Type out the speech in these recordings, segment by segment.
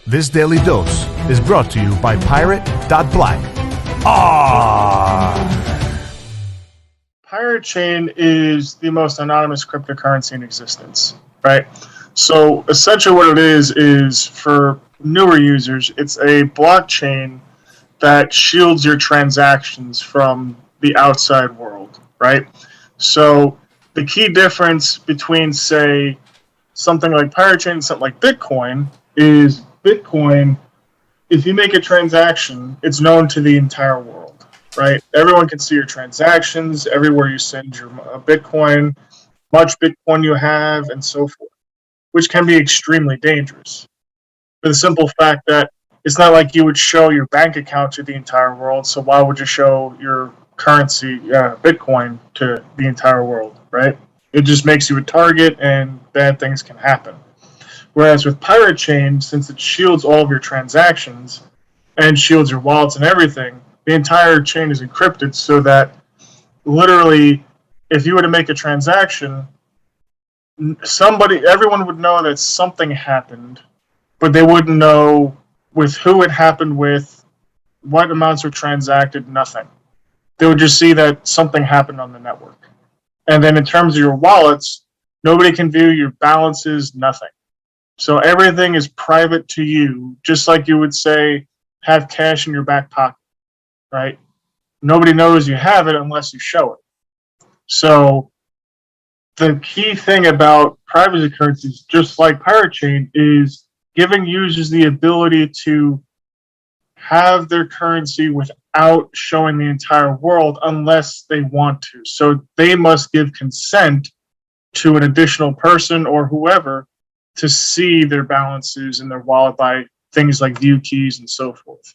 This daily dose is brought to you by Pirate.Black. ARRR! Pirate Chain is the most anonymous cryptocurrency in existence, right? So essentially what it is for newer users, it's a blockchain that shields your transactions from the outside world, right? So the key difference between, say, something like Pirate Chain and something like Bitcoin is Bitcoin, if you make a transaction, it's known to the entire world, right? Everyone can see your transactions, everywhere you send your Bitcoin, much Bitcoin you have, and so forth, which can be extremely dangerous. For the simple fact that it's not like you would show your bank account to the entire world, so why would you show your currency, Bitcoin, to the entire world, right? It just makes you a target, and bad things can happen. Whereas with Pirate Chain, since it shields all of your transactions and shields your wallets and everything, the entire chain is encrypted so that literally, if you were to make a transaction, everyone would know that something happened, but they wouldn't know with who it happened with, what amounts were transacted, nothing. They would just see that something happened on the network. And then in terms of your wallets, nobody can view your balances, nothing. So everything is private to you, just like you would say, have cash in your back pocket, right? Nobody knows you have it unless you show it. So the key thing about privacy currencies, just like Pirate Chain, is giving users the ability to have their currency without showing the entire world unless they want to. So they must give consent to an additional person or whoever to see their balances in their wallet by things like view keys and so forth.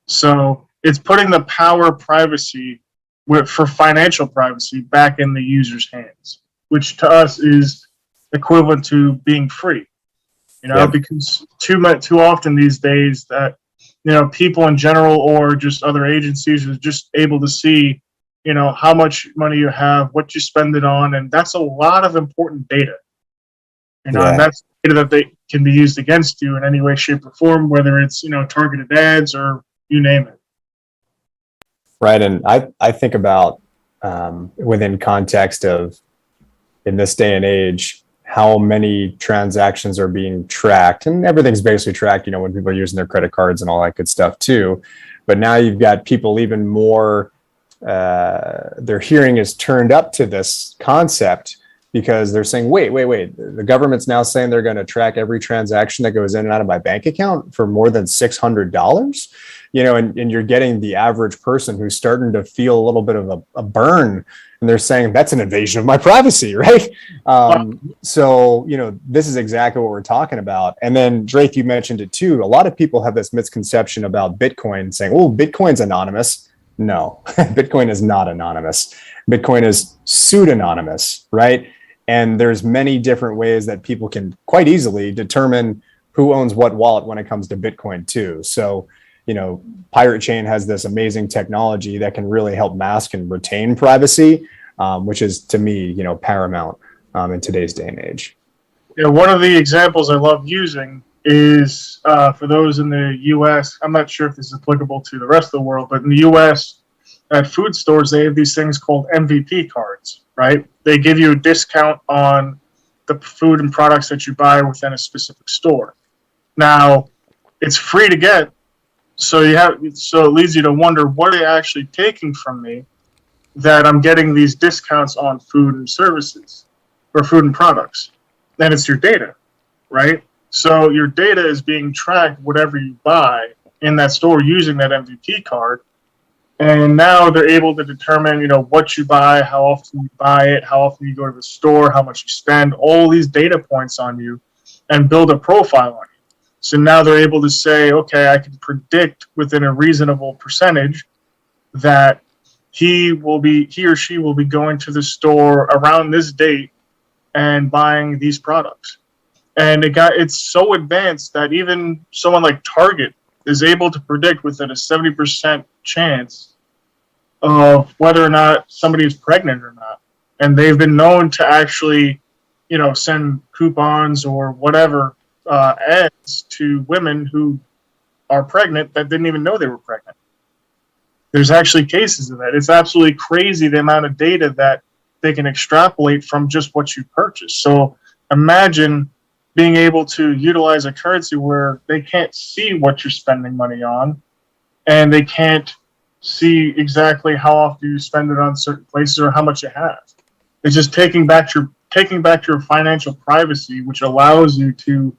So it's putting the power of privacy for financial privacy back in the user's hands, which to us is equivalent to being free. Because too often these days that people in general or just other agencies are just able to see how much money you have, what you spend it on, and that's a lot of important data. And that's data that they can be used against you in any way, shape, or form, whether it's targeted ads or you name it. Right, and I think about within context of in this day and age how many transactions are being tracked, and everything's basically tracked. When people are using their credit cards and all that good stuff too. But now you've got people even more. Their hearing is turned up to this concept. Because they're saying, wait, the government's now saying they're going to track every transaction that goes in and out of my bank account for more than $600, and you're getting the average person who's starting to feel a little bit of a burn, and they're saying that's an invasion of my privacy, right? So, this is exactly what we're talking about. And then Draeth, you mentioned it too. A lot of people have this misconception about Bitcoin saying, oh, Bitcoin's anonymous. No, Bitcoin is not anonymous. Bitcoin is pseudonymous, right? And there's many different ways that people can quite easily determine who owns what wallet when it comes to Bitcoin too. So, Pirate Chain has this amazing technology that can really help mask and retain privacy, which is to me, paramount in today's day and age. Yeah, one of the examples I love using is for those in the U.S. I'm not sure if this is applicable to the rest of the world, but in the U.S., at food stores, they have these things called MVP cards, right? They give you a discount on the food and products that you buy within a specific store. Now, it's free to get, so it leads you to wonder, what are they actually taking from me that I'm getting these discounts on food and services or food and products? And it's your data, right? So your data is being tracked, whatever you buy in that store using that MVP card. And now they're able to determine, what you buy, how often you buy it, how often you go to the store, how much you spend, all these data points on you, and build a profile on you. So now they're able to say, okay, I can predict within a reasonable percentage that he or she will be going to the store around this date and buying these products. And it's so advanced that even someone like Target is able to predict within a 70% chance of whether or not somebody is pregnant or not. And they've been known to actually, send coupons or whatever ads to women who are pregnant that didn't even know they were pregnant. There's actually cases of that. It's absolutely crazy the amount of data that they can extrapolate from just what you purchase. So imagine being able to utilize a currency where they can't see what you're spending money on, and they can't see exactly how often you spend it on certain places or how much you have. It's just taking back your financial privacy, which allows you to,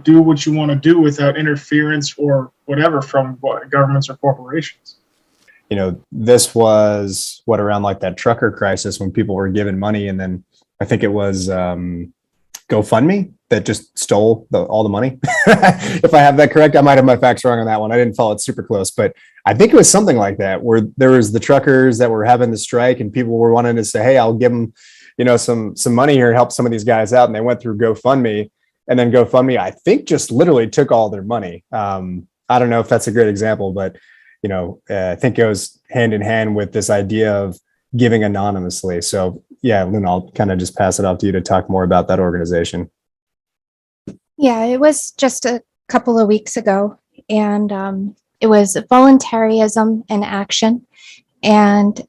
do what you want to do without interference or whatever from governments or corporations. This was around like that trucker crisis when people were given money, and then I think it was GoFundMe that just stole all the money. If I have that correct, I might have my facts wrong on that one. I didn't follow it super close, but I think it was something like that, where there was the truckers that were having the strike and people were wanting to say, hey, I'll give them, some money here and help some of these guys out. And they went through GoFundMe, and then GoFundMe, I think, just literally took all their money. I don't know if that's a great example, but I think it goes hand in hand with this idea of giving anonymously. So yeah, Luna, I'll kind of just pass it off to you to talk more about that organization. Yeah, it was just a couple of weeks ago, and it was voluntarism in action. And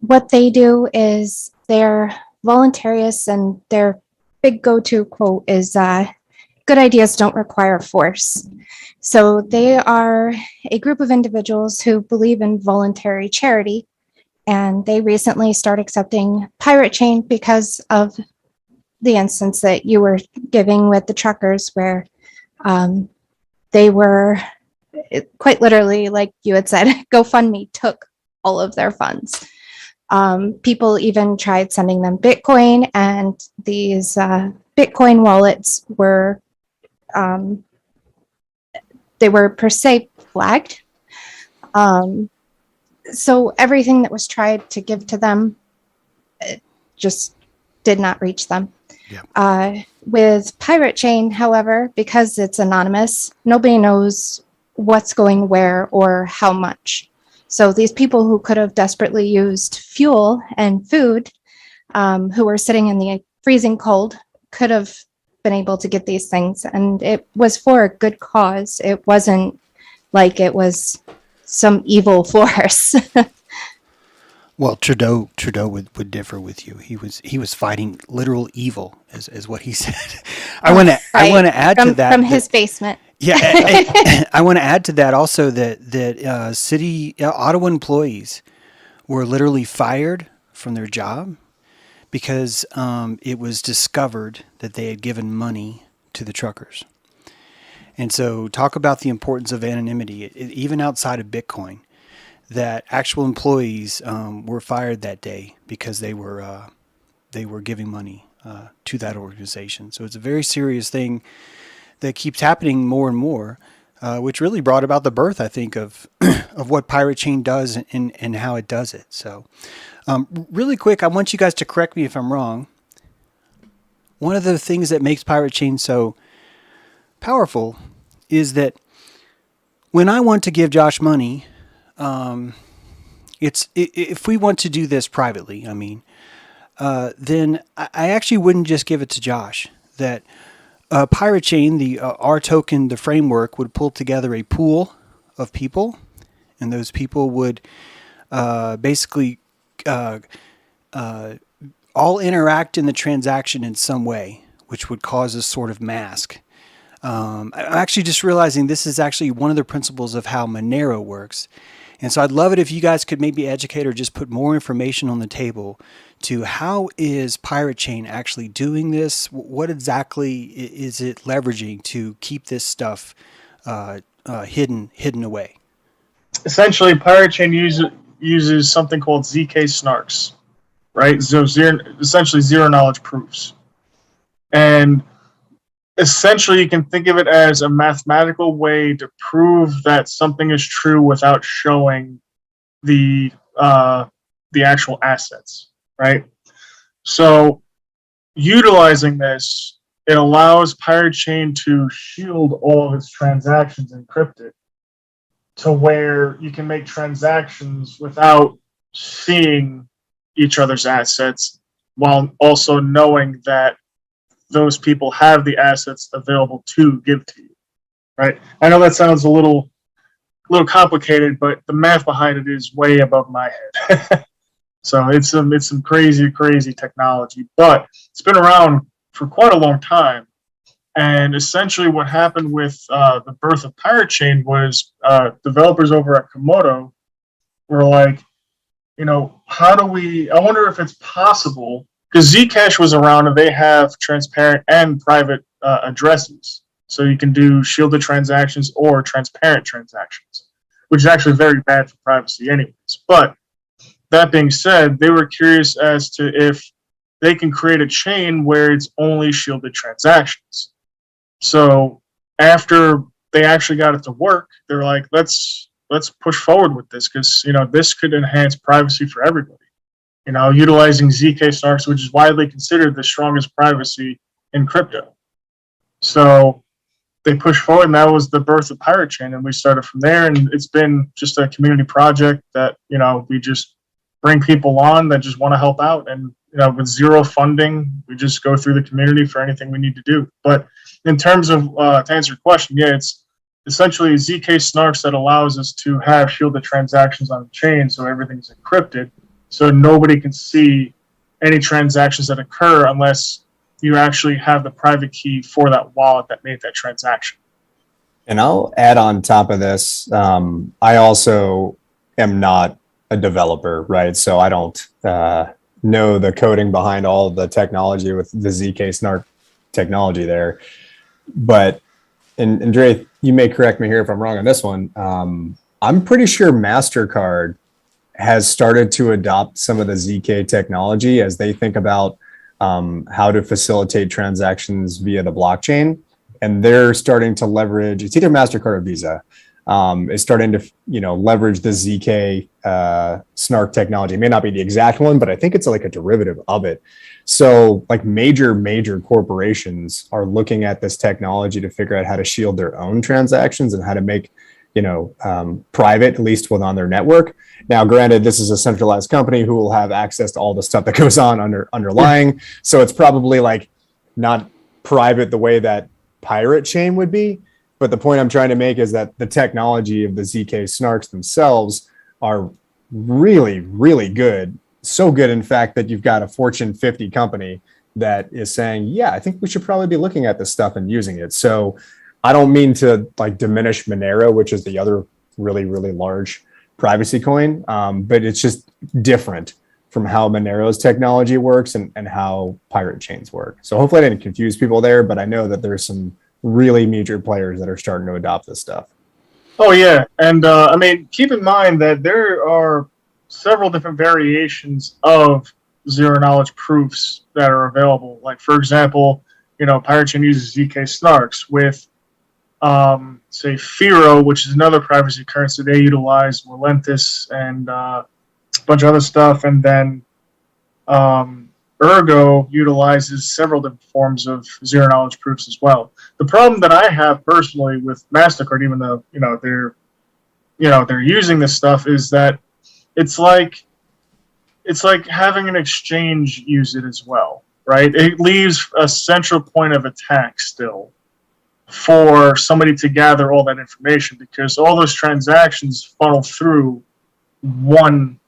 what they do is they're voluntarists, and their big go-to quote is, good ideas don't require force. So they are a group of individuals who believe in voluntary charity, and they recently started accepting Pirate Chain because of the instance that you were giving with the truckers, where they were quite literally, like you had said, GoFundMe took all of their funds. People even tried sending them Bitcoin, and these Bitcoin wallets were they were per se flagged. So everything that was tried to give to them, it just did not reach them. Yeah. With Pirate Chain, however, because it's anonymous, nobody knows what's going where or how much. So these people who could have desperately used fuel and food, who were sitting in the freezing cold, could have been able to get these things. And it was for a good cause. It wasn't like it was some evil force. Well, Trudeau would differ with you. He was fighting literal evil, is what he said. I want to add to that from his basement. Yeah, I want to add to that also that city Ottawa employees were literally fired from their job because it was discovered that they had given money to the truckers. And so, talk about the importance of anonymity, even outside of Bitcoin. That actual employees were fired that day because they were giving money to that organization. So it's a very serious thing that keeps happening more and more, which really brought about the birth, I think, of of what Pirate Chain does and how it does it. So really quick, I want you guys to correct me if I'm wrong. One of the things that makes Pirate Chain so powerful is that when I want to give Josh money, if we want to do this privately, then I actually wouldn't just give it to Josh. That Pirate Chain, the R token, the framework would pull together a pool of people, and those people would basically all interact in the transaction in some way, which would cause a sort of mask. I'm actually just realizing this is actually one of the principles of how Monero works. And so I'd love it if you guys could maybe educate or just put more information on the table to how is Pirate Chain actually doing this? What exactly is it leveraging to keep this stuff hidden away? Essentially, Pirate Chain uses something called ZK snarks, right? So essentially zero knowledge proofs. And essentially, you can think of it as a mathematical way to prove that something is true without showing the actual assets, right? So, utilizing this, it allows Pirate Chain to shield all of its transactions encrypted to where you can make transactions without seeing each other's assets, while also knowing that those people have the assets available to give to you, right? I know that sounds a little complicated, but the math behind it is way above my head. So it's some crazy technology, but it's been around for quite a long time. And essentially, what happened with the birth of Pirate Chain was developers over at Komodo were like, how do we? I wonder if it's possible, because Zcash was around and they have transparent and private addresses, so you can do shielded transactions or transparent transactions, which is actually very bad for privacy, anyways. But that being said, they were curious as to if they can create a chain where it's only shielded transactions. So after they actually got it to work, they're like, let's push forward with this, because this could enhance privacy for everybody. Utilizing ZK snarks, which is widely considered the strongest privacy in crypto. So they pushed forward, and that was the birth of Pirate Chain, and we started from there. And it's been just a community project that we just bring people on that just want to help out, and with zero funding, we just go through the community for anything we need to do. But in terms of to answer your question, yeah, it's essentially ZK snarks that allows us to have shielded transactions on the chain, so everything's encrypted, so nobody can see any transactions that occur unless you actually have the private key for that wallet that made that transaction. And I'll add on top of this, I also am not a developer, right? So I don't know the coding behind all of the technology with the ZK snark technology there. But, and Draeth, you may correct me here if I'm wrong on this one. I'm pretty sure MasterCard has started to adopt some of the ZK technology as they think about how to facilitate transactions via the blockchain. And they're starting to leverage, it's either MasterCard or Visa, is starting to leverage the ZK snark technology. It may not be the exact one, but I think it's like a derivative of it. So like major corporations are looking at this technology to figure out how to shield their own transactions and how to make private, at least within their network. Now, granted, this is a centralized company who will have access to all the stuff that goes on underlying. So it's probably like not private the way that Pirate Chain would be. But the point I'm trying to make is that the technology of the ZK snarks themselves are really, really good. So good, in fact, that you've got a Fortune 50 company that is saying, yeah, I think we should probably be looking at this stuff and using it. So I don't mean to like diminish Monero, which is the other really, really large privacy coin, but it's just different from how Monero's technology works and how Pirate Chains work. So hopefully I didn't confuse people there, but I know that there's some really major players that are starting to adopt this stuff. Oh yeah, and I mean, keep in mind that there are several different variations of zero knowledge proofs that are available. Like for example, Pirate Chain uses ZK snarks with say Firo, which is another privacy currency. They utilize Relentless and a bunch of other stuff, and then Ergo utilizes several different forms of zero knowledge proofs as well. The problem that I have personally with MasterCard, even though they're using this stuff, is that it's like having an exchange use it as well, right? It leaves a central point of attack still for somebody to gather all that information, because all those transactions funnel through one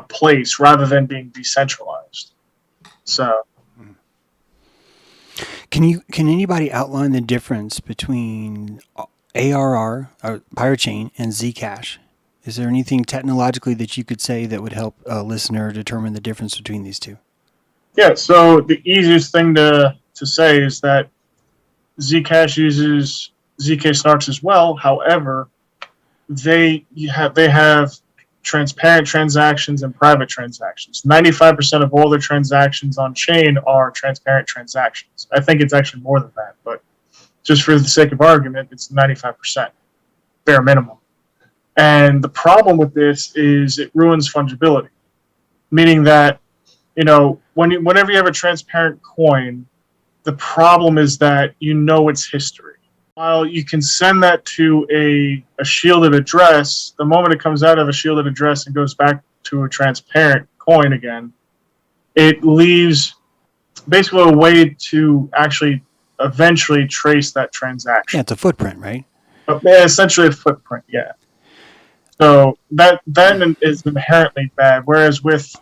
place rather than being decentralized. So, can anybody outline the difference between ARR, or Pirate Chain, and Zcash? Is there anything technologically that you could say that would help a listener determine the difference between these two? Yeah. So the easiest thing to say is that Zcash uses ZK snarks as well. However, they have transparent transactions and private transactions. 95% of all the transactions on chain are transparent transactions. I think it's actually more than that, but just for the sake of argument, it's 95%, bare minimum. And the problem with this is it ruins fungibility, meaning that, whenever you have a transparent coin, the problem is that its history. While you can send that to a shielded address, the moment it comes out of a shielded address and goes back to a transparent coin again, it leaves basically a way to actually eventually trace that transaction. Yeah, it's a footprint, right? Essentially a footprint, yeah. So that is inherently bad. Whereas with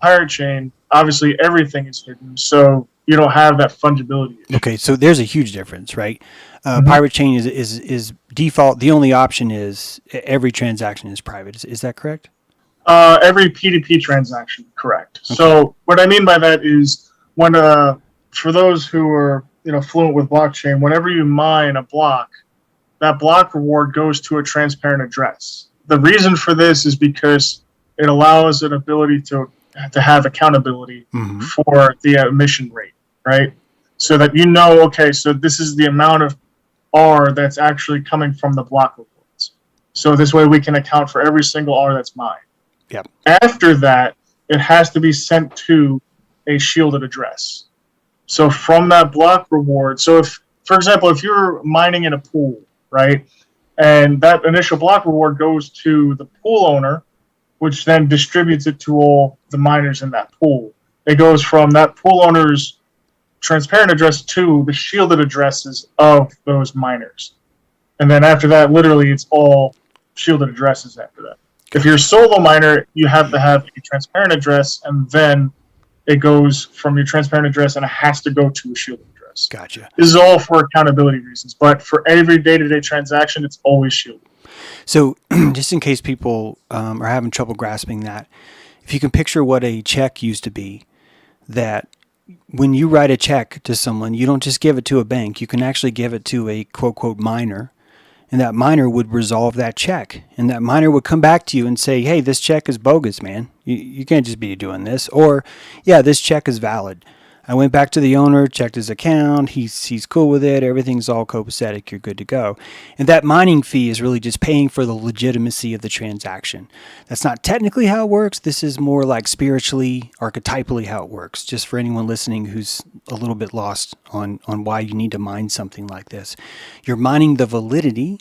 pirate chain, obviously everything is hidden, so you don't have that fungibility issue. Okay, so there's a huge difference, right? Mhm. Pirate chain is default. The only option is every transaction is private. Is that correct? Every P2P transaction, correct. Okay. So what I mean by that is when for those who are fluent with blockchain, whenever you mine a block, that block reward goes to a transparent address. The reason for this is because it allows an ability to have accountability for the emission rate, right? So that okay, so this is the amount of R that's actually coming from the block rewards. So this way we can account for every single R that's mined. Yep. After that, it has to be sent to a shielded address. So from that block reward, so if, for example, if you're mining in a pool, right, and that initial block reward goes to the pool owner, which then distributes it to all the miners in that pool. It goes from that pool owner's transparent address to the shielded addresses of those miners. And then after that, literally, it's all shielded addresses after that. If you're a solo miner, you have to have a transparent address, and then it goes from your transparent address and it has to go to a shielded address. Gotcha. This is all for accountability reasons, but for every day-to-day transaction, it's always shielded. So just in case people are having trouble grasping that, if you can picture what a check used to be, that when you write a check to someone, you don't just give it to a bank. You can actually give it to a quote miner, and that miner would resolve that check. And that miner would come back to you and say, hey, this check is bogus, man. You can't just be doing this. Or, yeah, this check is valid. I went back to the owner, checked his account. He's cool with it. Everything's all copacetic. You're good to go. And that mining fee is really just paying for the legitimacy of the transaction. That's not technically how it works. This is more like spiritually, archetypally how it works. Just for anyone listening who's a little bit lost on why you need to mine something like this. You're mining the validity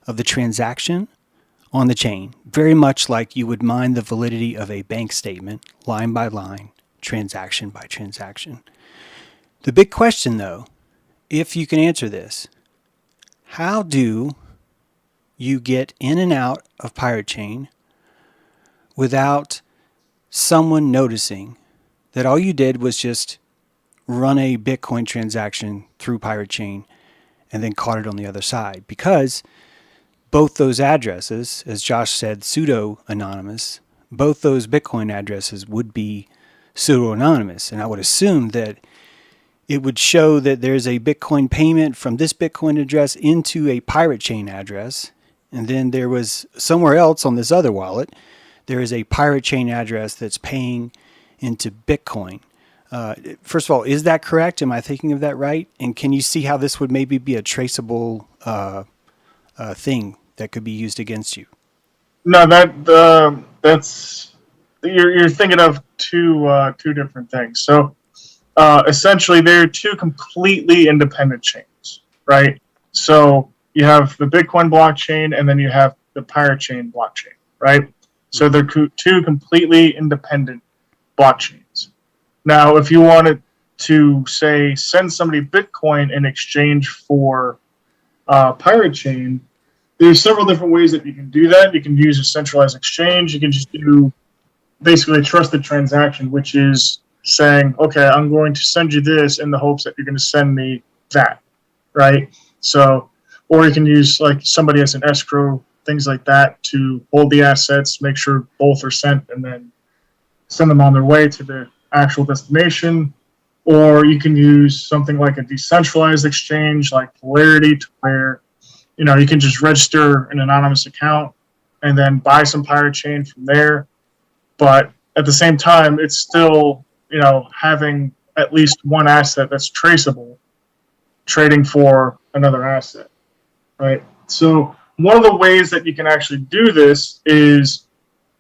of the transaction on the chain, very much like you would mine the validity of a bank statement, line by line, transaction by transaction. The big question, though, if you can answer this, how do you get in and out of Pirate Chain without someone noticing that all you did was just run a Bitcoin transaction through Pirate Chain and then caught it on the other side? Because both those addresses, as Josh said, pseudo-anonymous, both those Bitcoin addresses would be pseudo-anonymous. And I would assume that it would show that there's a Bitcoin payment from this Bitcoin address into a Pirate Chain address. And then there was somewhere else on this other wallet, there is a Pirate Chain address that's paying into Bitcoin. First of all, is that correct? Am I thinking of that right? And can you see how this would maybe be a traceable thing that could be used against you? No, that's you're thinking of two different things. So essentially, they're two completely independent chains, right? So you have the Bitcoin blockchain, and then you have the Pirate Chain blockchain, right? So they're two completely independent blockchains. Now, if you wanted to say send somebody Bitcoin in exchange for Pirate Chain, there's several different ways that you can do that. You can use a centralized exchange. You can just do basically a trusted transaction, which is saying, okay, I'm going to send you this in the hopes that you're going to send me that, right? So, or you can use like somebody as an escrow, things like that, to hold the assets, make sure both are sent, and then send them on their way to the actual destination. Or you can use something like a decentralized exchange like Polarity, to where you can just register an anonymous account and then buy some Pirate Chain from there. But at the same time, it's still, having at least one asset that's traceable, trading for another asset, right? So one of the ways that you can actually do this is,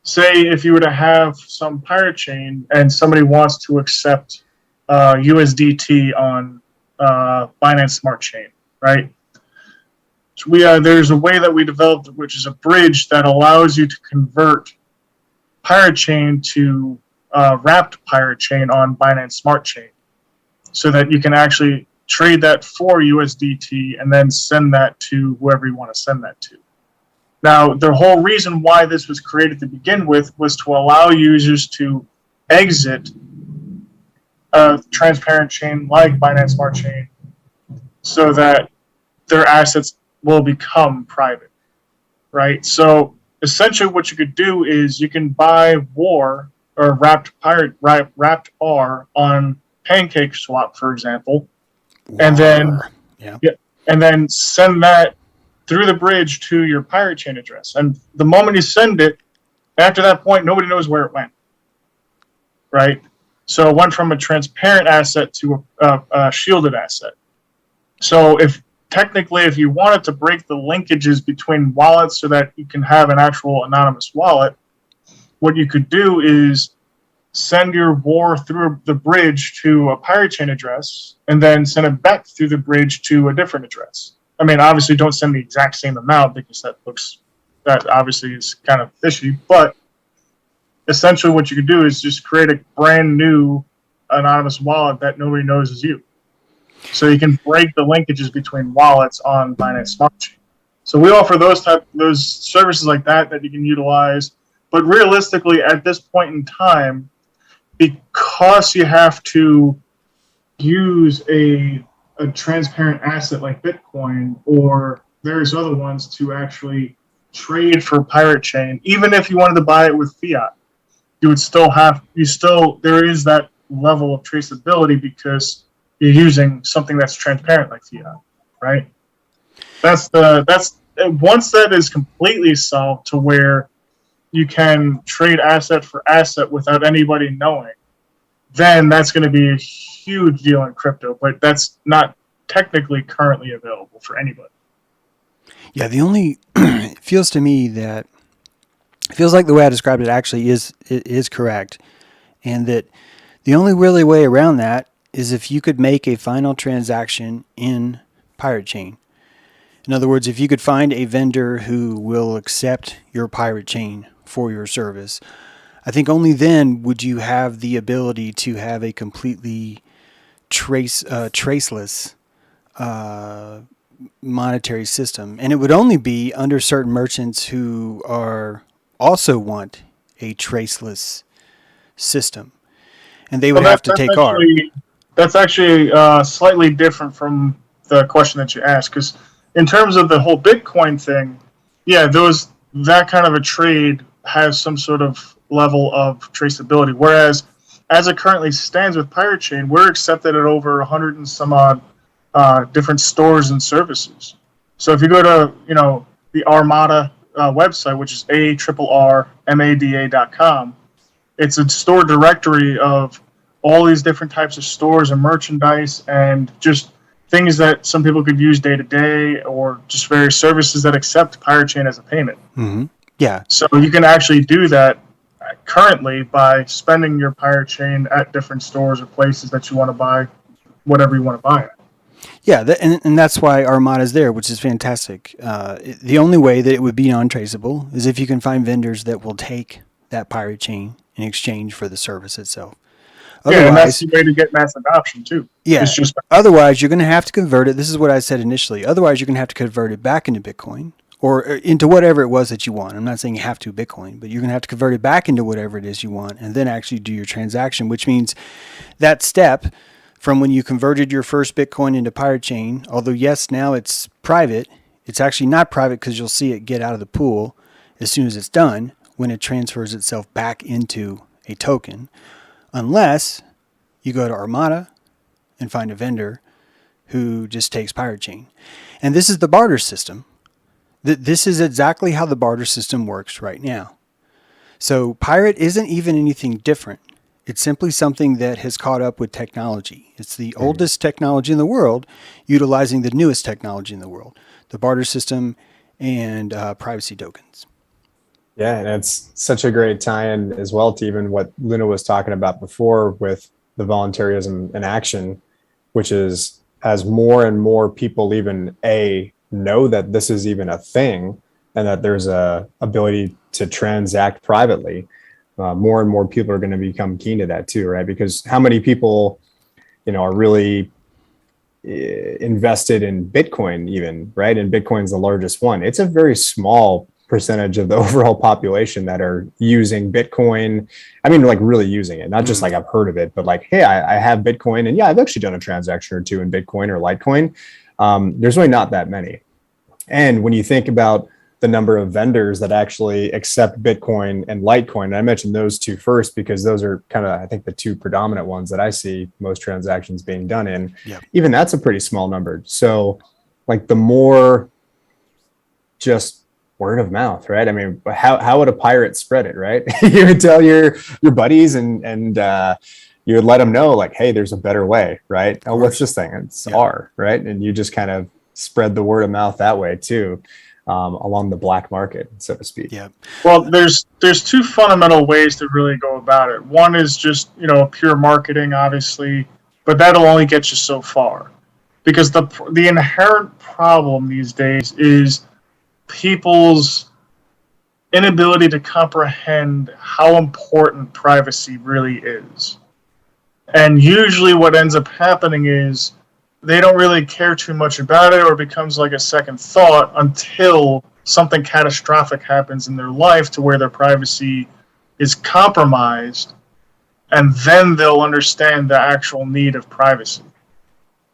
say if you were to have some Pirate Chain and somebody wants to accept USDT on Binance Smart Chain, right? So there's a way that we developed, which is a bridge that allows you to convert Pirate Chain to wrapped Pirate Chain on Binance Smart Chain. so that you can actually trade that for USDT and then send that to whoever you want to send that to. Now, the whole reason why this was created to begin with was to allow users to exit a transparent chain like Binance Smart Chain so that their assets will become private, right? So essentially what you could do is you can buy WAR or wrapped R on PancakeSwap, for example, and then send that through the bridge to your pirate chain address. And the moment you send it, after that point, nobody knows where it went, right? So it went from a transparent asset to a shielded asset. So if you wanted to break the linkages between wallets so that you can have an actual anonymous wallet, what you could do is send your WAR through the bridge to a pirate chain address and then send it back through the bridge to a different address. I mean, obviously don't send the exact same amount because that obviously is kind of fishy, but essentially what you could do is just create a brand new anonymous wallet that nobody knows is you. So you can break the linkages between wallets on Binance Smart Chain. So we offer those services like that you can utilize. But realistically, at this point in time, because you have to use a transparent asset like Bitcoin or various other ones to actually trade for Pirate Chain, even if you wanted to buy it with fiat, there is that level of traceability because you're using something that's transparent like fiat, right? Once that is completely solved to where you can trade asset for asset without anybody knowing, then that's going to be a huge deal in crypto, but that's not technically currently available for anybody. Yeah, it feels like the way I described it actually is correct, and that the only really way around that is if you could make a final transaction in Pirate Chain. In other words, if you could find a vendor who will accept your Pirate Chain for your service, I think only then would you have the ability to have a completely traceless monetary system. And it would only be under certain merchants who also want a traceless system. And they would have to take ARRR. That's actually slightly different from the question that you asked, because in terms of the whole Bitcoin thing, yeah, that kind of a trade has some sort of level of traceability. Whereas, as it currently stands with Pirate Chain, we're accepted at over 100 and some odd different stores and services. So if you go to the Armada website, which is ARRRMADA.com, it's a store directory of all these different types of stores and merchandise and just things that some people could use day to day, or just various services that accept Pirate Chain as a payment. Mm-hmm. Yeah. So you can actually do that currently by spending your Pirate Chain at different stores or places that you want to buy whatever you want to buy at. Yeah, and that's why Armada is there, which is fantastic. The only way that it would be non-traceable is if you can find vendors that will take that Pirate Chain in exchange for the service itself. Otherwise, and that's the way to get mass adoption too. Yeah. Otherwise, you're going to have to convert it. This is what I said initially. Otherwise, you're going to have to convert it back into Bitcoin or into whatever it was that you want. I'm not saying you have to Bitcoin, but you're going to have to convert it back into whatever it is you want and then actually do your transaction, which means that step from when you converted your first Bitcoin into Pirate Chain, although yes, now it's private, it's actually not private because you'll see it get out of the pool as soon as it's done when it transfers itself back into a token. Unless you go to Armada and find a vendor who just takes Pirate Chain. And this is the barter system. This is exactly how the barter system works right now. So Pirate isn't even anything different. It's simply something that has caught up with technology. It's the oldest technology in the world, utilizing the newest technology in the world, the barter system and privacy tokens. Yeah, and it's such a great tie-in as well to even what Luna was talking about before with the voluntarism in action, which is as more and more people even know that this is even a thing and that there's a ability to transact privately, more and more people are going to become keen to that too, right? Because how many people are really invested in Bitcoin even, right? And Bitcoin's the largest one. It's a very small percentage of the overall population that are using Bitcoin. I mean, like really using it, not just like I've heard of it, but like, hey, I have Bitcoin, and yeah, I've actually done a transaction or two in Bitcoin or Litecoin. There's really not that many. And when you think about the number of vendors that actually accept Bitcoin and Litecoin, and I mentioned those two first because those are kind of, I think, the two predominant ones that I see most transactions being done in. Yep. Even that's a pretty small number. So like the more just word of mouth, right? I mean, how would a pirate spread it, right? You would tell your buddies and you would let them know like, hey, there's a better way, right? Oh, what's this thing? It's ARRR, right? And you just kind of spread the word of mouth that way too. Along the black market, so to speak. Yeah. Well, there's two fundamental ways to really go about it. One is just pure marketing, obviously, but that'll only get you so far, because the inherent problem these days is people's inability to comprehend how important privacy really is. And usually, what ends up happening is they don't really care too much about it, or it becomes like a second thought until something catastrophic happens in their life to where their privacy is compromised, and then they'll understand the actual need of privacy.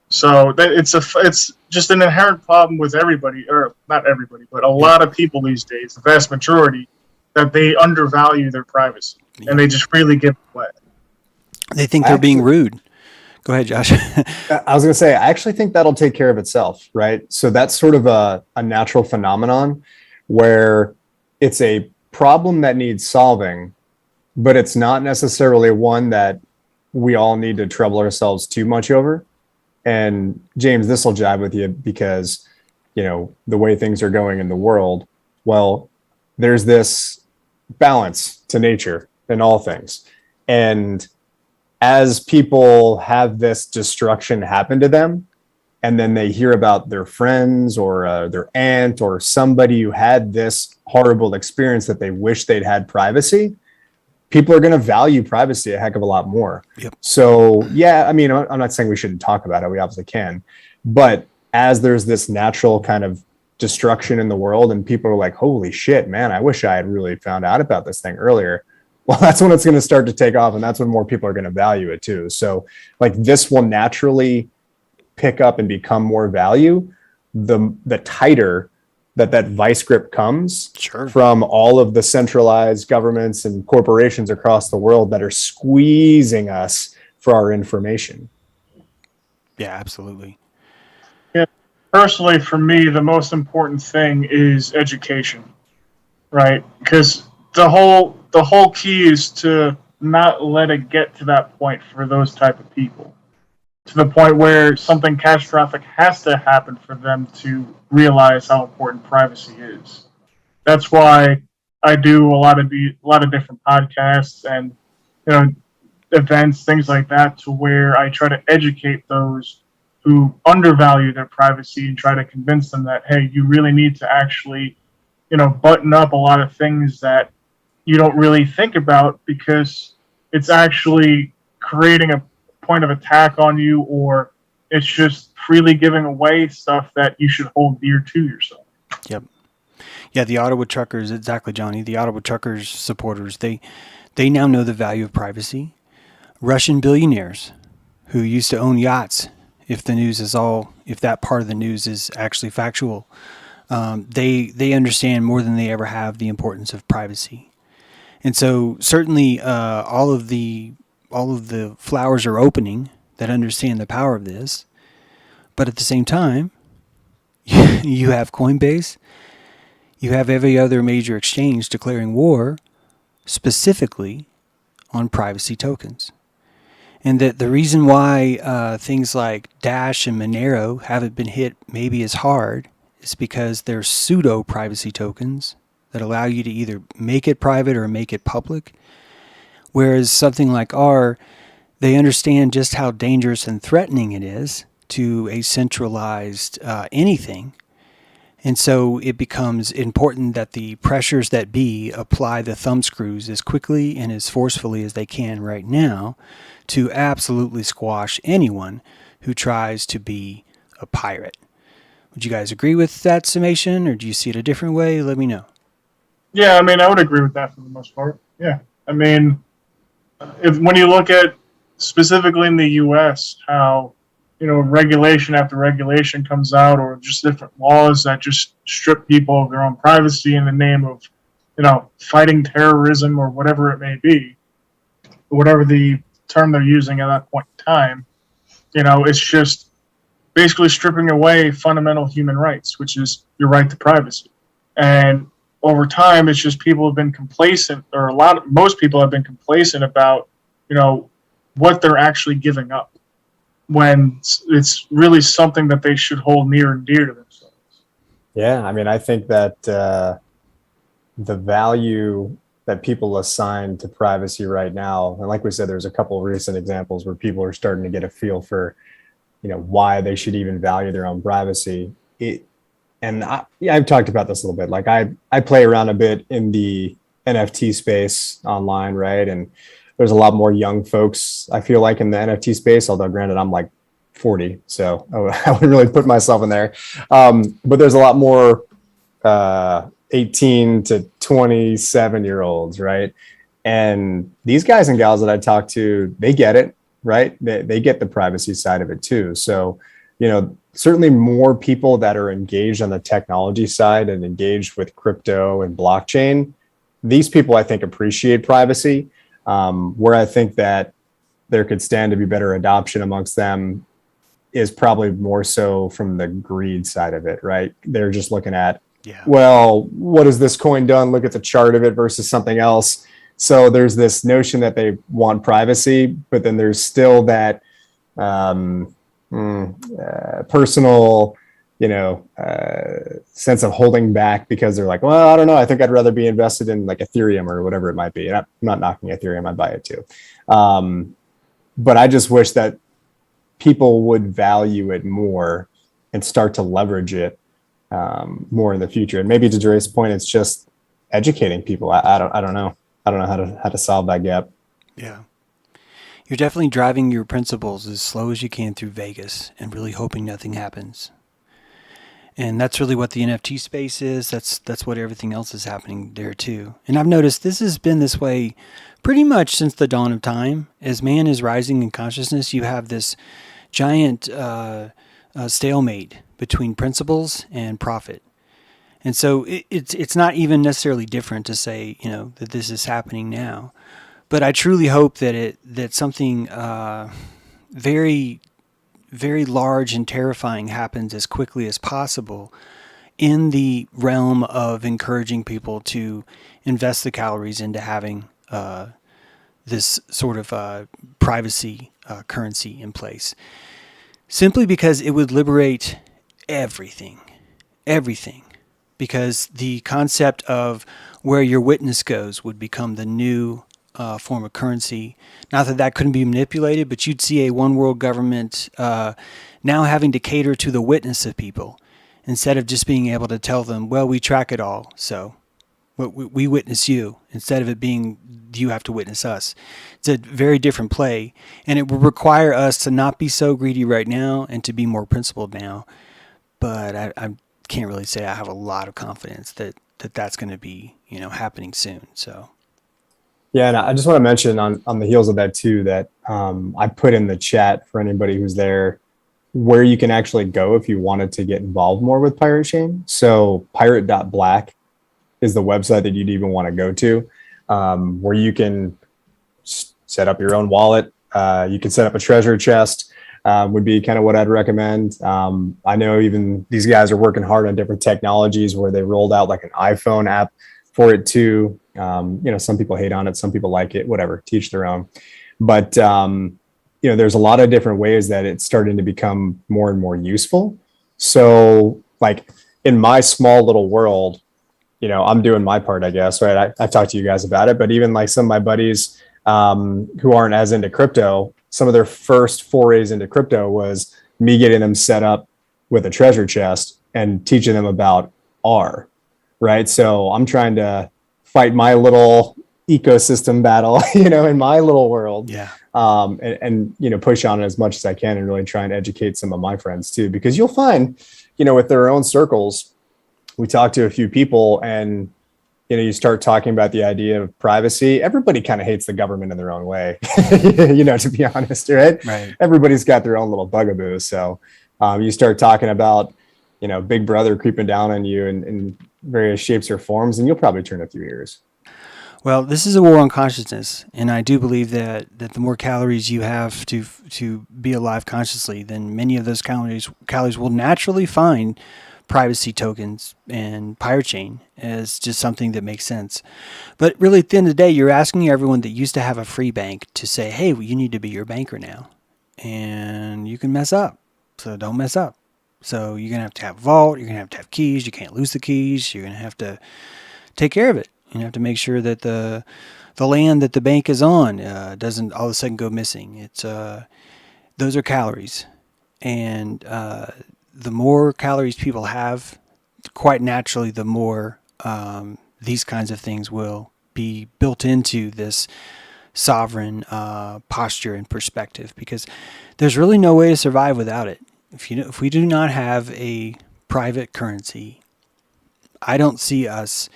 So it's just an inherent problem with everybody, or not everybody, but a lot of people these days, the vast majority, that they undervalue their privacy, and they just really give it away. They think they're being rude. Go ahead, Josh. I was going to say, I actually think that'll take care of itself, right? So that's sort of a natural phenomenon where it's a problem that needs solving, but it's not necessarily one that we all need to trouble ourselves too much over. And James, this will jive with you because, the way things are going in the world, well, there's this balance to nature in all things. And as people have this destruction happen to them, and then they hear about their friends or their aunt or somebody who had this horrible experience that they wish they'd had privacy, people are going to value privacy a heck of a lot more. Yep. So, yeah, I mean, I'm not saying we shouldn't talk about it. We obviously can. But as there's this natural kind of destruction in the world and people are like, holy shit, man, I wish I had really found out about this thing earlier. Well, that's when it's going to start to take off, and that's when more people are going to value it too. So like this will naturally pick up and become more value the tighter that vice grip comes from all of the centralized governments and corporations across the world that are squeezing us for our information. Yeah, absolutely. Yeah, personally, for me, the most important thing is education, right? Because the whole key is to not let it get to that point for those type of people, to the point where something catastrophic has to happen for them to realize how important privacy is. That's why I do a lot of different podcasts and events, things like that, to where I try to educate those who undervalue their privacy and try to convince them that, hey, you really need to actually button up a lot of things that you don't really think about, because it's actually creating a point of attack on you, or it's just freely giving away stuff that you should hold dear to yourself. Yep. Yeah, the Ottawa Truckers, exactly, Johnny. The Ottawa Truckers supporters, they now know the value of privacy. Russian billionaires who used to own yachts, if that part of the news is actually factual, they understand more than they ever have the importance of privacy. And so certainly all of the flowers are opening that understand the power of this. But at the same time, you have Coinbase, you have every other major exchange declaring war specifically on privacy tokens. And that the reason why things like Dash and Monero haven't been hit maybe as hard is because they're pseudo privacy tokens that allow you to either make it private or make it public. Whereas something like ARRR, they understand just how dangerous and threatening it is to a centralized anything. And so it becomes important that the pressures that be apply the thumb screws as quickly and as forcefully as they can right now to absolutely squash anyone who tries to be a pirate. Would you guys agree with that summation, or do you see it a different way? Let me know. Yeah, I mean, I would agree with that for the most part. Yeah, I mean, when you look at specifically in the U.S., how regulation after regulation comes out, or just different laws that just strip people of their own privacy in the name of, fighting terrorism or whatever it may be, whatever the term they're using at that point in time, it's just basically stripping away fundamental human rights, which is your right to privacy. And over time, it's just people have been complacent, or most people have been complacent about, what they're actually giving up, when it's really something that they should hold near and dear to themselves. Yeah, I mean, I think that the value that people assign to privacy right now, and like we said, there's a couple of recent examples where people are starting to get a feel for, why they should even value their own privacy. I've talked about this a little bit. Like I play around a bit in the NFT space online, right? And there's a lot more young folks, I feel like, in the NFT space, although granted, I'm like 40, so I wouldn't really put myself in there. But there's a lot more 18 to 27 year olds, right? And these guys and gals that I talk to, they get it, right? They get the privacy side of it too. So, certainly more people that are engaged on the technology side and engaged with crypto and blockchain, these people, I think, appreciate privacy. Where I think that there could stand to be better adoption amongst them is probably more so from the greed side of it, right? They're just looking at, well, what has this coin done? Look at the chart of it versus something else. So there's this notion that they want privacy, but then there's still that personal, sense of holding back because they're like, well, I don't know. I think I'd rather be invested in like Ethereum or whatever it might be. And I'm not knocking Ethereum. I buy it too. But I just wish that people would value it more and start to leverage it more in the future. And maybe to Draeth's point, it's just educating people. I don't know. I don't know how to solve that gap. Yeah. You're definitely driving your principles as slow as you can through Vegas and really hoping nothing happens. And that's really what the NFT space is. That's what everything else is happening there too. And I've noticed this has been this way pretty much since the dawn of time. As man is rising in consciousness, you have this giant stalemate between principles and profit. And so it's not even necessarily different to say, that this is happening now. But I truly hope that something very, very large and terrifying happens as quickly as possible in the realm of encouraging people to invest the calories into having this sort of privacy currency in place. Simply because it would liberate everything. Because the concept of where your witness goes would become the new form of currency. Not that couldn't be manipulated, but you'd see a one world government now having to cater to the witness of people instead of just being able to tell them, well, we track it all, so we witness you, instead of it being you have to witness us. It's a very different play, and it will require us to not be so greedy right now and to be more principled now. But I can't really say I have a lot of confidence that that's going to be happening soon. So. Yeah, and I just want to mention on the heels of that too, that I put in the chat for anybody who's there where you can actually go if you wanted to get involved more with Pirate Chain. So pirate.black is the website that you'd even want to go to, where you can set up your own wallet. You can set up a treasure chest, would be kind of what I'd recommend. I know even these guys are working hard on different technologies where they rolled out like an iPhone app for it too. Some people hate on it, some people like it, whatever, teach their own. But, there's a lot of different ways that it's starting to become more and more useful. So like in my small little world, I'm doing my part, I guess, right? I talked to you guys about it, but even like some of my buddies who aren't as into crypto, some of their first forays into crypto was me getting them set up with a treasure chest and teaching them about are, right? So I'm trying to fight my little ecosystem battle, in my little world. Yeah. And push on it as much as I can and really try and educate some of my friends too, because you'll find, with their own circles, we talk to a few people and, you start talking about the idea of privacy. Everybody kind of hates the government in their own way, to be honest, right? Right. Everybody's got their own little bugaboo. So you start talking about, Big Brother creeping down on you in various shapes or forms, and you'll probably turn a few ears. Well, this is a war on consciousness, and I do believe that the more calories you have to be alive consciously, then many of those calories will naturally find privacy tokens and Pirate Chain as just something that makes sense. But really, at the end of the day, you're asking everyone that used to have a free bank to say, hey, well, you need to be your banker now. And you can mess up. So don't mess up. So you're going to have a vault. You're going to have keys. You can't lose the keys. You're going to have to take care of it. You have to make sure that the land that the bank is on doesn't all of a sudden go missing. It's those are calories. And the more calories people have, quite naturally, the more these kinds of things will be built into this sovereign posture and perspective, because there's really no way to survive without it. If we do not have a private currency, I don't see us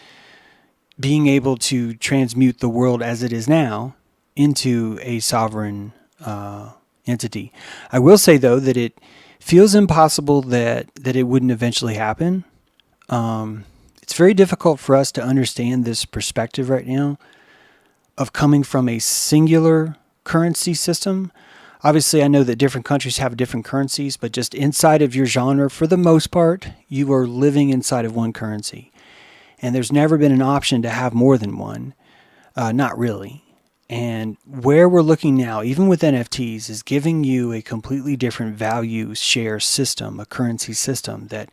being able to transmute the world as it is now into a sovereign entity. I will say, though, that it feels impossible that it wouldn't eventually happen. It's very difficult for us to understand this perspective right now of coming from a singular currency system. Obviously, I know that different countries have different currencies, but just inside of your genre, for the most part, you are living inside of one currency. And there's never been an option to have more than one. Not really. And where we're looking now, even with NFTs, is giving you a completely different value share system, a currency system that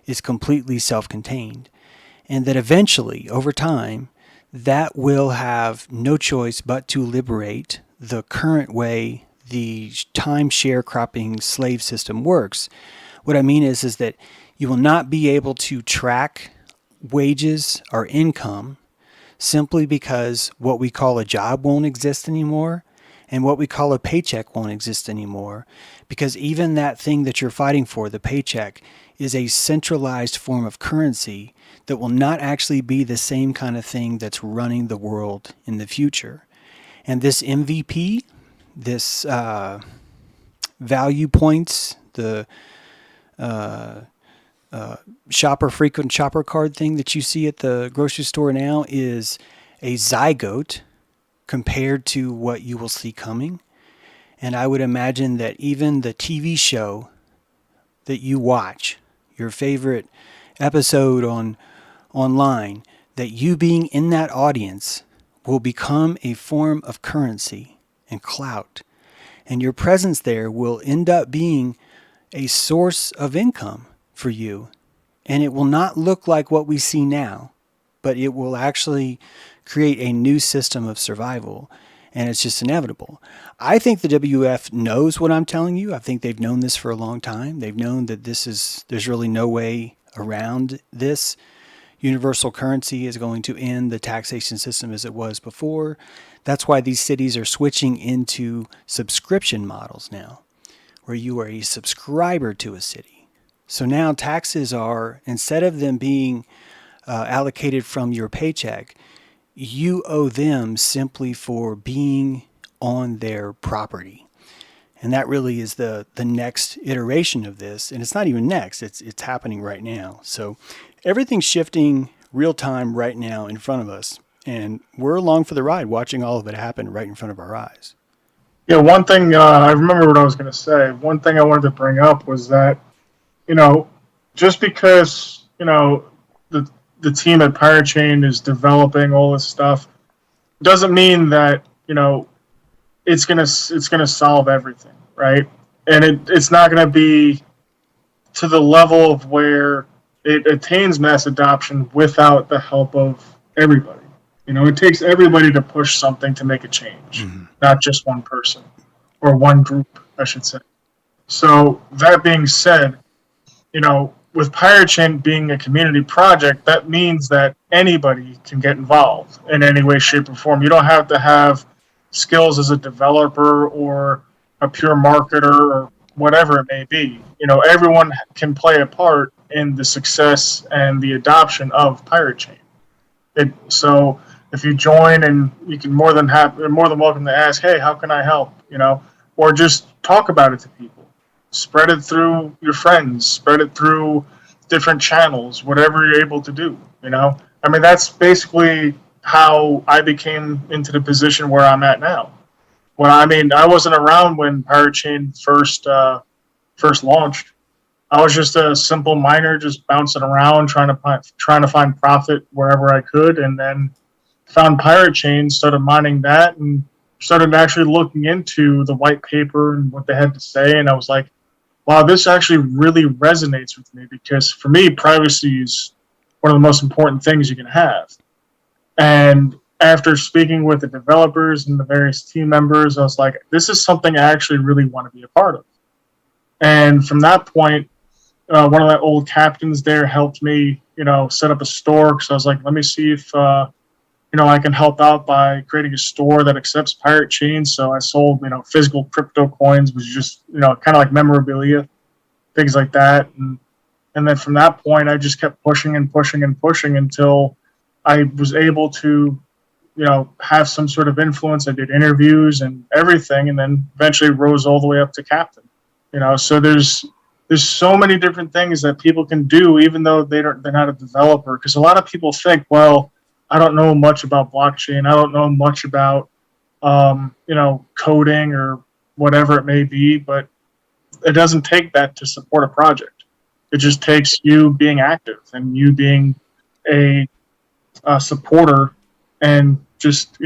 is completely self-contained. And that eventually, over time, that will have no choice but to liberate the current way the time sharecropping slave system works. What I mean is that you will not be able to track wages or income simply because what we call a job won't exist anymore, and what we call a paycheck won't exist anymore, because even that thing that you're fighting for, the paycheck, is a centralized form of currency that will not actually be the same kind of thing that's running the world in the future. And this MVP, this value points, the frequent shopper card thing that you see at the grocery store now, is a zygote compared to what you will see coming. And I would imagine that even the TV show that you watch, your favorite episode online, that you being in that audience will become a form of currency and clout. And your presence there will end up being a source of income for you. And it will not look like what we see now, but it will actually create a new system of survival. And it's just inevitable. I think the WF knows what I'm telling you. I think they've known this for a long time. They've known that there's really no way around this. Universal currency is going to end the taxation system as it was before. That's why these cities are switching into subscription models now, where you are a subscriber to a city. So now taxes are, instead of them being allocated from your paycheck, you owe them simply for being on their property. And that really is the next iteration of this. And it's not even next, it's happening right now. So everything's shifting real time right now in front of us. And we're along for the ride, watching all of it happen right in front of our eyes. Yeah, one thing, I remember what I was going to say. One thing I wanted to bring up was that, just because, the team at Pirate Chain is developing all this stuff doesn't mean that, it's gonna solve everything, right? And it's not gonna be to the level of where it attains mass adoption without the help of everybody. It takes everybody to push something to make a change, not just one person or one group, I should say. So that being said, with Pirate Chain being a community project, that means that anybody can get involved in any way, shape, or form. You don't have to have skills as a developer or a pure marketer or whatever it may be. Everyone can play a part in the success and the adoption of Pirate Chain. So if you join, and you can more than welcome to ask, hey, how can I help? Or just talk about it to people. Spread it through your friends. Spread it through different channels. Whatever you're able to do. That's basically how I became into the position where I'm at now. I wasn't around when Pirate Chain first launched. I was just a simple miner, just bouncing around, trying to find profit wherever I could, and then found Pirate Chain, started mining that, and started actually looking into the white paper and what they had to say. And I was like, wow, this actually really resonates with me, because for me, privacy is one of the most important things you can have. And after speaking with the developers and the various team members, I was like, this is something I actually really want to be a part of. And from that point, one of the old captains there helped me, set up a store. So I was like, let me see if, I can help out by creating a store that accepts Pirate Chain. So I sold, physical crypto coins, which is just, kind of like memorabilia, things like that. And then from that point, I just kept pushing and pushing and pushing until I was able to, have some sort of influence. I did interviews and everything, and then eventually rose all the way up to captain. So there's so many different things that people can do, even though they're not a developer. Because a lot of people think, well, I don't know much about blockchain. I don't know much about, coding or whatever it may be. But it doesn't take that to support a project. It just takes you being active and you being a supporter and just,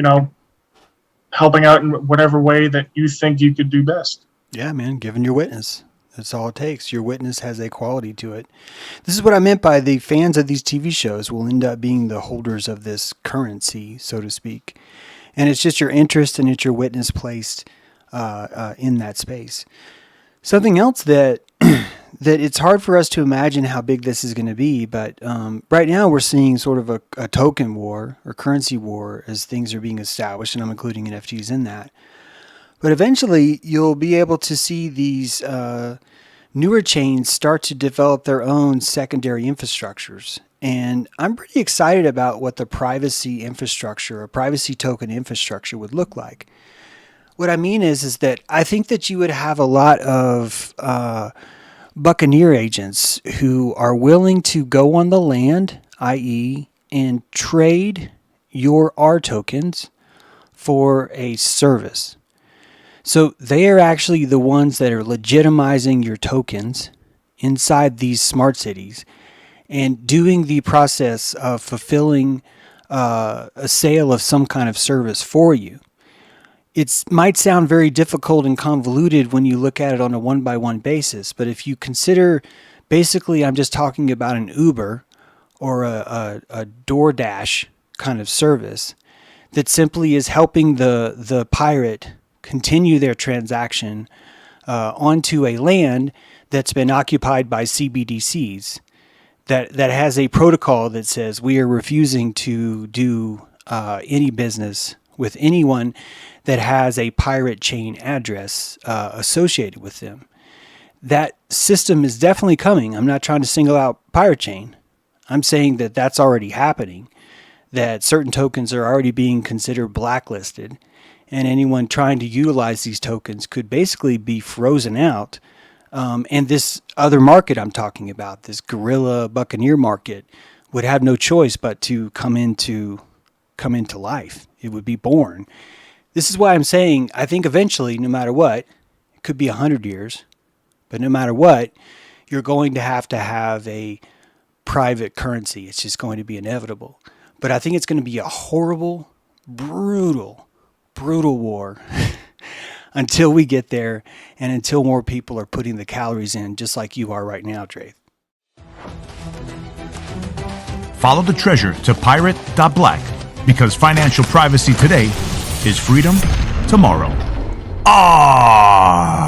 helping out in whatever way that you think you could do best. Yeah, man, giving your witness. That's all it takes. Your witness has a quality to it. This is what I meant by the fans of these TV shows will end up being the holders of this currency, so to speak. And it's just your interest and it's your witness placed in that space. Something else that that it's hard for us to imagine how big this is going to be, but right now we're seeing sort of a token war or currency war as things are being established, and I'm including NFTs in that. But eventually, you'll be able to see these newer chains start to develop their own secondary infrastructures. And I'm pretty excited about what the privacy infrastructure or privacy token infrastructure would look like. What I mean is that I think that you would have a lot of buccaneer agents who are willing to go on the land, i.e., and trade your ARRR tokens for a service. So they are actually the ones that are legitimizing your tokens inside these smart cities and doing the process of fulfilling a sale of some kind of service for you. It might sound very difficult and convoluted when you look at it on a one-by-one basis, but if you consider, basically I'm just talking about an Uber or a DoorDash kind of service that simply is helping the pirate continue their transaction onto a land that's been occupied by CBDCs that has a protocol that says we are refusing to do any business with anyone that has a pirate chain address associated with them. That system is definitely coming. I'm not trying to single out Pirate Chain. I'm saying that that's already happening, that certain tokens are already being considered blacklisted, and anyone trying to utilize these tokens could basically be frozen out. And this other market I'm talking about, this guerrilla buccaneer market, would have no choice but to come into life. It would be born. This is why I'm saying I think eventually, no matter what, it could be 100 years, but no matter what, you're going to have a private currency. It's just going to be inevitable. But I think it's going to be a horrible, brutal war until we get there and until more people are putting the calories in, just like you are right now, Draeth. Follow the treasure to pirate.black, because financial privacy today is freedom tomorrow. ARRR!